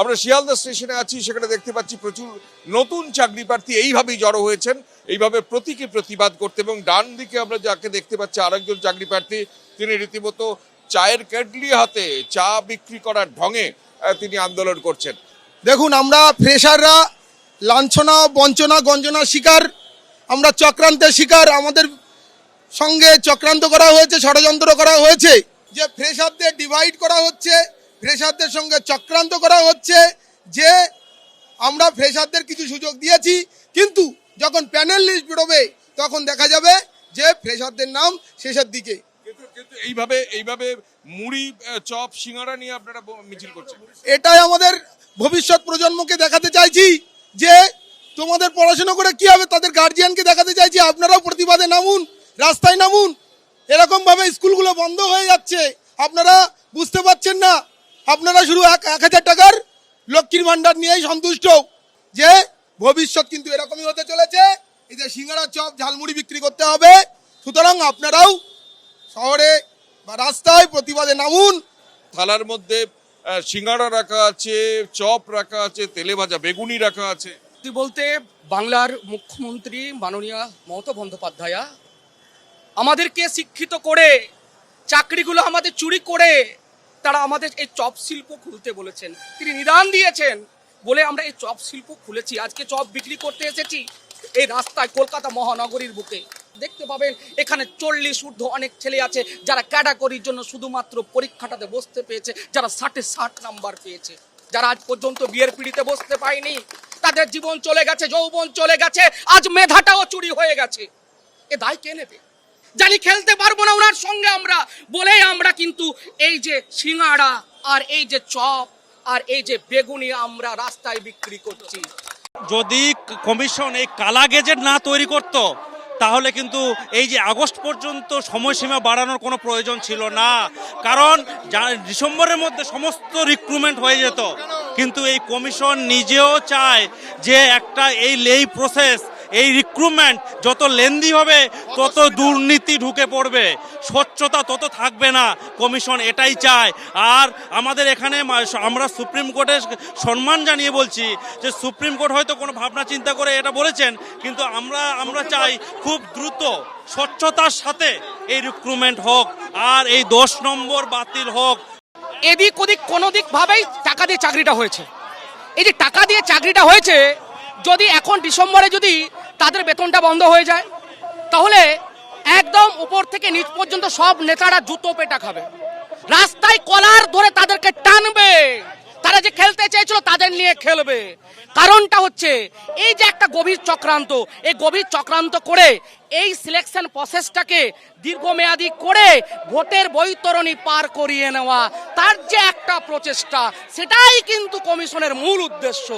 আমরা শিয়ালদা স্টেশনে আছি, সেখানে দেখতে পাচ্ছি প্রচুর নতুন চাকরি প্রার্থী এইভাবেই জড়ো হয়েছেন, এইভাবে প্রতীকী প্রতিবাদ করতে। এবং ডান দিকে আমরা যাকে দেখতে পাচ্ছি আরেকজন চাকরি প্রার্থী, তিনি রীতিমতো চায়ের কেটলি হাতে চা বিক্রি করার ঢঙে তিনি আন্দোলন করছেন। দেখুন, আমরা ফ্রেশাররা লাঞ্ছনা, বঞ্চনা, গঞ্জনার শিকার, আমরা চক্রান্তের শিকার। আমাদের সঙ্গে চক্রান্ত করা হয়েছে, ষড়যন্ত্র করা হয়েছে, যে ফ্রেশারদের ডিভাইড করা হচ্ছে, ফ্রেশারদের সঙ্গে চক্রান্ত করা হচ্ছে, যে আমরা ফ্রেশারদের কিছু সুযোগ দিয়েছি, কিন্তু যখন প্যানেল লিস্ট বেরোবে তখন দেখা যাবে যে ফ্রেশারদের নাম শেষের দিকে। কিন্তু এইভাবে মুড়ি, চপ, সিঙ্গারা নিয়ে আপনারা মিছিল করছেন, এটাই আমাদের ভবিষ্যৎ প্রজন্মকে দেখাতে চাইছি যে তোমাদের পড়াশোনা করে কি হবে, তাদের গার্জিয়ানকে দেখাতে চাইছি আপনারাও প্রতিবাদে নামুন, রাস্তায় নামুন। এরকমভাবে স্কুলগুলো বন্ধ হয়ে যাচ্ছে, আপনারা বুঝতে পারছেন না। আপনারা শুধু 1,000 টাকার লক্ষ্মীর ভাণ্ডার নিয়েই সন্তুষ্ট, যে ভবিষ্যৎ কিন্তু এরকমই হতে চলেছে। এই যে সিঙ্গারা, চপ, ঝালমুড়ি বিক্রি করতে হবে, সুতরাং আপনারাও শহরে বা রাস্তায় প্রতিবাদে নামুন। থালার মধ্যে সিঙ্গারা রাখা আছে, চপ রাখা আছে, তেলে ভাজা বেগুনি রাখা আছে। বলতে বাংলার মুখ্যমন্ত্রী মাননীয় মমতা বন্দ্যোপাধ্যায় আমাদেরকে শিক্ষিত করে, চাকরিগুলো আমাদের চুরি করে তারা আমাদের এই চপ শিল্প খুলতে বলেছেন। তিনি নিদান দিয়েছেন বলে আমরা এই চপ শিল্প খুলেছি। আজকে চপ বিক্রি করতে এসেছি এই রাস্তায়, কলকাতা মহানগরীর বুকে। দেখতে পাবেন এখানে 40 ঊর্ধ্ব অনেক ছেলে আছে যারা ক্যাটাগরির জন্য শুধুমাত্র পরীক্ষাটাতে বসতে পেয়েছে, যারা 60 নাম্বার পেয়েছে, যারা আজ পর্যন্ত বিয়ের পিড়িতে বসতে পায়নি। তাদের জীবন চলে গেছে, যৌবন চলে গেছে, আজ মেধাটাও চুরি হয়ে গেছে। এ দায় কে নেবে? জানি খেলতে পারবো না ওনার সঙ্গে আমরা, বলেই আমরা কিন্তু এই যে সিঙ্গাড়া আর এই যে চপ আর এই যে বেগুনি আমরা রাস্তায় বিক্রি করছি। যদি কমিশন এই কালা গেজেট না তৈরি করত, তাহলে কিন্তু এই যে আগস্ট পর্যন্ত সময়সীমা বাড়ানোর কোনো প্রয়োজন ছিল না। কারণ ডিসেম্বরের মধ্যে সমস্ত রিক্রুটমেন্ট হয়ে যেত। কিন্তু এই কমিশন নিজেও চায় যে এই প্রসেস, এই রিক্রুটমেন্ট যত লেন্দি হবে তত দুর্নীতি ঢুকে পড়বে, স্বচ্ছতা তত থাকবে না। কমিশন এটাই চায়। আর আমাদের এখানে আমরা সুপ্রিম কোর্টের সম্মান জানিয়ে বলছি যে সুপ্রিম কোর্ট হয়তো কোনো ভাবনা চিন্তা করে এটা বলেছেন, কিন্তু আমরা চাই খুব দ্রুত স্বচ্ছতার সাথে এই রিক্রুটমেন্ট হোক আর এই 10 নম্বর বাতিল হোক। এদিক ওদিক কোনো দিক ভাবেই টাকা দিয়ে চাকরিটা হয়েছে। এই যে টাকা দিয়ে চাকরিটা হয়েছে, যদি এখন ডিসেম্বরে যদি তাদের বেতনটা বন্ধ হয়ে যায়, তাহলে একদম উপর থেকে নিচ পর্যন্ত সব নেতারা জুতো পেটা খাবে, রাস্তায় কলার ধরে তাদেরকে টানবে। তারা যে খেলতে চেয়েছিল তাদের নিয়ে খেলবে। কারণটা হচ্ছে এই যে একটা গভীর চক্রান্ত, এই গভীর চক্রান্ত করে এই সিলেকশন প্রসেসটাকে দীর্ঘমেয়াদী করে ভোটের বৈতরণী পার করিয়ে নেওয়া, তার যে একটা প্রচেষ্টা, সেটাই কিন্তু কমিশনের মূল উদ্দেশ্য।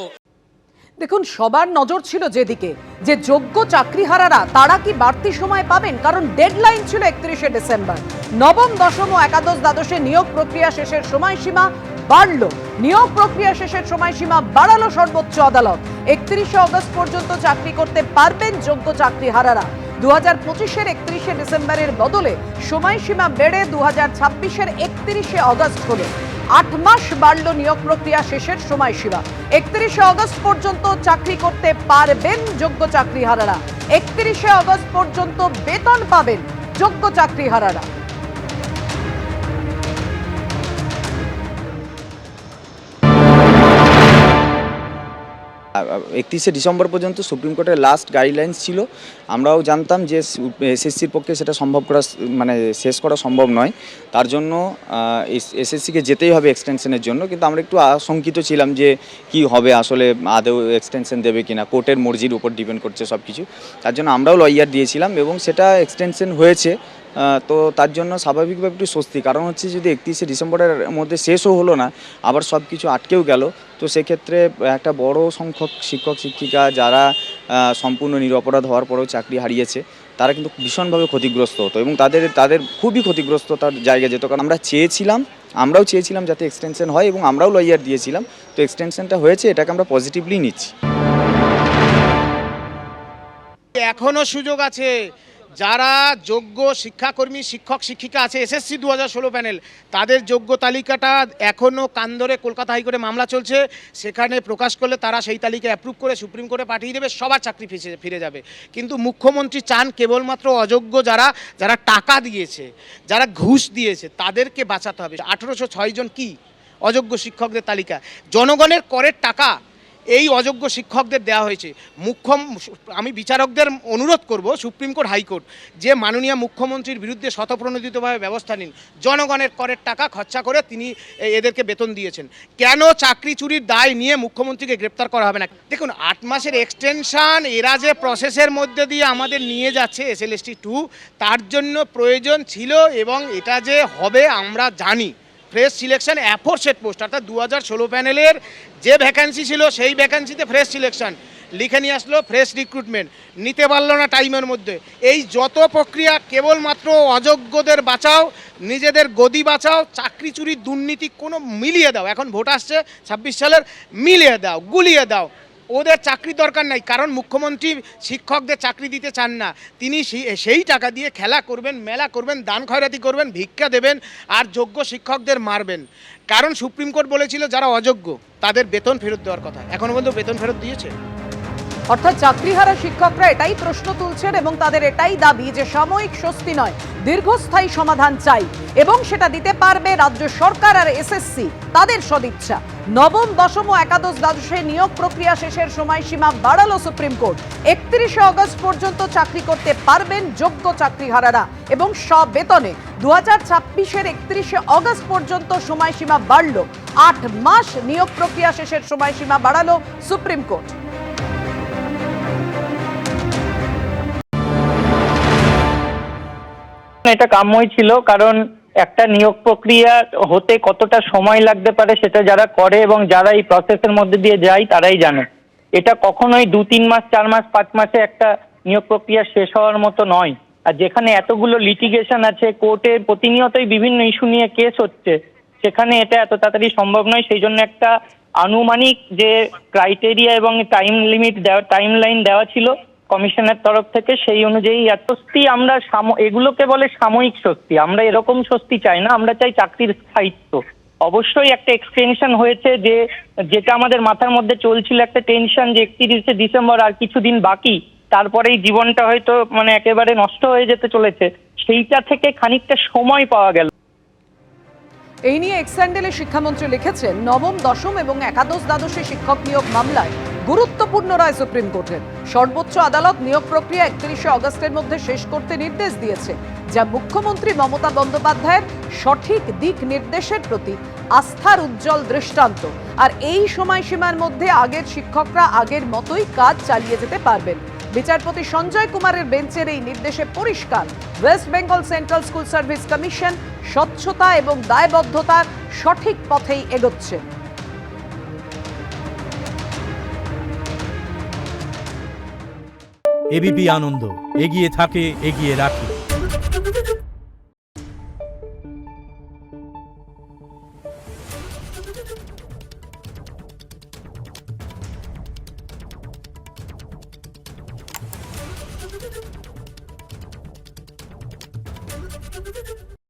দেখুন, সবার নজর ছিল যেদিকে, যে যোগ্য চাকরিহারারা তারা কি বাড়তি সময় পাবেন, কারণ ডেডলাইন ছিল 31শে ডিসেম্বর। নবম, দশম ও একাদশ দ্বাদশে নিয়োগ প্রক্রিয়া শেষের সময়সীমা বাড়ল। নিয়োগ প্রক্রিয়া শেষের সময়সীমা বাড়ালো সর্বোচ্চ আদালত। 31শে অগস্ট পর্যন্ত চাকরি করতে পারবেন যোগ্য চাকরিহারারা। 2025-এর 31শে ডিসেম্বরের বদলে সময়সীমা বেড়ে 2026-এর 31শে অগস্ট হলো। 8 মাস বাড়ল নিয়োগ প্রক্রিয়া শেষের সময়সীমা। 31শে অগস্ট পর্যন্ত চাকরি করতে পারবেন যোগ্য চাকরিহারারা। 31শে অগস্ট পর্যন্ত বেতন পাবেন যোগ্য চাকরিহারারা। 31শে ডিসেম্বর পর্যন্ত সুপ্রিম কোর্টের লাস্ট গাইডলাইন্স ছিল। আমরাও জানতাম যে এসএসসির পক্ষে সেটা সম্ভব করা, মানে শেষ করা সম্ভব নয়। তার জন্য এসএসসিকে যেতেই হবে এক্সটেনশনের জন্য। কিন্তু আমরা একটু আশঙ্কিত ছিলাম যে কি হবে, আসলে আদৌ এক্সটেনশন দেবে কিনা, কোর্টের মর্জির উপর ডিপেন্ড করছে সব কিছু। তার জন্য আমরাও লয়ার দিয়েছিলাম এবং সেটা এক্সটেনশন হয়েছে। তো তার জন্য স্বাভাবিকভাবে একটু স্বস্তি। কারণ হচ্ছে যদি 31শে ডিসেম্বরের মধ্যে শেষও হলো না, আবার সব কিছু আটকেও গেল, তো সেক্ষেত্রে একটা বড় সংখ্যক শিক্ষক শিক্ষিকা যারা সম্পূর্ণ নিরপরাধ হওয়ার পরেও চাকরি হারিয়েছে, তারা কিন্তু ভীষণভাবে ক্ষতিগ্রস্ত হতো এবং তাদের খুবই ক্ষতিগ্রস্ততার জায়গা যেত। কারণ আমরাও চেয়েছিলাম যাতে এক্সটেনশন হয় এবং আমরাও লয়ার দিয়েছিলাম। তো এক্সটেনশনটা হয়েছে, এটাকে আমরা পজিটিভলি নিচ্ছি। এখনো সুযোগ আছে যারা যোগ্য শিক্ষাকর্মী শিক্ষক শিক্ষিকা আছে এসএসসি 2016 প্যানেল, তাদের যোগ্য তালিকাটা এখনও কান ধরে কলকাতা হাইকোর্টে মামলা চলছে, সেখানে প্রকাশ করলে তারা সেই তালিকা অ্যাপ্রুভ করে সুপ্রিম কোর্টে পাঠিয়ে দেবে, সবার চাকরি ফিরে যাবে। কিন্তু মুখ্যমন্ত্রী চান কেবলমাত্র অযোগ্য যারা টাকা দিয়েছে, যারা ঘুষ দিয়েছে, তাদেরকে বাঁচাতে হবে। 1806 জন কি অযোগ্য শিক্ষকদের তালিকা, জনগণের করের টাকা এই অযোগ্য শিক্ষকদের দেওয়া হয়েছে। আমি বিচারকদের অনুরোধ করব, সুপ্রিম কোর্ট হাইকোর্ট, যে মাননীয় মুখ্যমন্ত্রীর বিরুদ্ধে স্বতঃপ্রণোদিতভাবে ব্যবস্থা নিন। জনগণের করের টাকা খরচা করে তিনি এদেরকে বেতন দিয়েছেন, কেন চাকরি চুরির দায় নিয়ে মুখ্যমন্ত্রীকে গ্রেপ্তার করা হবে না? দেখুন, 8 মাসের এক্সটেনশন এরা যে প্রসেসের মধ্যে দিয়ে আমাদের নিয়ে যাচ্ছে SLST 2, তার জন্য প্রয়োজন ছিল, এবং এটা যে হবে আমরা জানি। ফ্রেশ সিলেকশন অ্যাফোরসেট পোস্ট, অর্থাৎ 2016 প্যানেলের যে ভ্যাকান্সি ছিল সেই ভ্যাকান্সিতে ফ্রেশ সিলেকশন লিখে নিয়ে আসলো, ফ্রেশ রিক্রুটমেন্ট নিতে পারলো না টাইমের মধ্যে। এই যত প্রক্রিয়া কেবলমাত্র অযোগ্যদের বাঁচাও, নিজেদের গদি বাঁচাও, চাকরি চুরির দুর্নীতি কোনো মিলিয়ে দাও। এখন ভোট আসছে 26 সালের, মিলিয়ে দাও, গুলিয়ে দাও। ওদের চাকরি দরকার নাই, কারণ মুখ্যমন্ত্রী শিক্ষকদের চাকরি দিতে চান না। তিনি সেই টাকা দিয়ে খেলা করবেন, মেলা করবেন, দান খয়রাতি করবেন, ভিক্ষা দেবেন, আর যোগ্য শিক্ষকদের মারবেন। কারণ সুপ্রিম কোর্ট বলেছিল যারা অযোগ্য তাদের বেতন ফেরত দেওয়ার কথা, এখনো পর্যন্ত বেতন ফেরত দিয়েছে? অর্থাৎ চাকরিহারা শিক্ষকরা এটাই প্রশ্ন তুলছেন এবং তাদের এটাই দাবি যে সাময়িক স্বস্তি নয়, দীর্ঘস্থায়ী সমাধান চাই, এবং সেটা দিতে পারবে রাজ্য সরকার আর এসএসসি তাদের সদিচ্ছা। নবম, দশম ও একাদশ দ্বাদশে নিয়োগ প্রক্রিয়া শেষের সময়সীমা বাড়ালো সুপ্রিম কোর্ট। 31শে অগস্ট পর্যন্ত চাকরি করতে পারবেন যোগ্য চাকরিহারারা এবং সব বেতনে। 2026-এর 31শে অগস্ট পর্যন্ত সময়সীমা বাড়ল। 8 মাস নিয়োগ প্রক্রিয়া শেষের সময়সীমা বাড়ালো সুপ্রিম কোর্ট। এটা কাম্যই ছিল, কারণ একটা নিয়োগ প্রক্রিয়া হতে কতটা সময় লাগতে পারে সেটা যারা করে এবং যারা এই প্রসেসের মধ্যে দিয়ে যায় তারাই জানে। এটা কখনোই 2-3 মাস, 4 মাস, 5 মাসে একটা নিয়োগ প্রক্রিয়া শেষ হওয়ার মতো নয়। আর যেখানে এতগুলো লিটিগেশন আছে, কোর্টে প্রতিনিয়তই বিভিন্ন ইস্যু নিয়ে কেস হচ্ছে, সেখানে এটা এত তাড়াতাড়ি সম্ভব নয়। সেই জন্য একটা আনুমানিক যে ক্রাইটেরিয়া এবং টাইম লাইন দেওয়া ছিল কমিশনের তরফ থেকে, সেই অনুযায়ী স্বস্তি আমরা এগুলোকে বলে সাময়িক স্বস্তি। আমরা এরকম স্বস্তি চাই না, আমরা চাই চাকরির স্থায়িত্ব। অবশ্যই একটা এক্সটেনশন হয়েছে, যেটা আমাদের মাথার মধ্যে চলছিল একটা টেনশন যে 31শে ডিসেম্বর আর কিছুদিন বাকি, তারপরেই জীবনটা হয়তো একেবারে নষ্ট হয়ে যেতে চলেছে, সেইটা থেকে খানিকটা সময় পাওয়া গেল। এই নিয়ে এক্সহ্যান্ডেলে শিক্ষামন্ত্রী লিখেছেন, নবম, দশম এবং একাদশ দ্বাদশে শিক্ষক নিয়োগ মামলায় গুরুত্বপূর্ণ রায় সুপ্রিম কোর্টের। সর্বোচ্চ আদালত নিয়োগ প্রক্রিয়া 31শে অগস্টের মধ্যে শেষ করতে নির্দেশ দিয়েছে, যা মুখ্যমন্ত্রী মমতা বন্দ্যোপাধ্যায়ের সঠিক দিক নির্দেশের প্রতি আস্থার উজ্জ্বল দৃষ্টান্ত। আর এই সময়সীমার মধ্যে আগের শিক্ষকরা আগের মতোই কাজ চালিয়ে যেতে পারবেন। বিচারপতি সঞ্জয় কুমারের বেঞ্চের এই নির্দেশে পরিষ্কার, West Bengal central school service commission স্বচ্ছতা এবং দায়বদ্ধতার সঠিক পথেই এগোচ্ছে। এবিপি আনন্দ, এগিয়ে থাকে, এগিয়ে রাখে।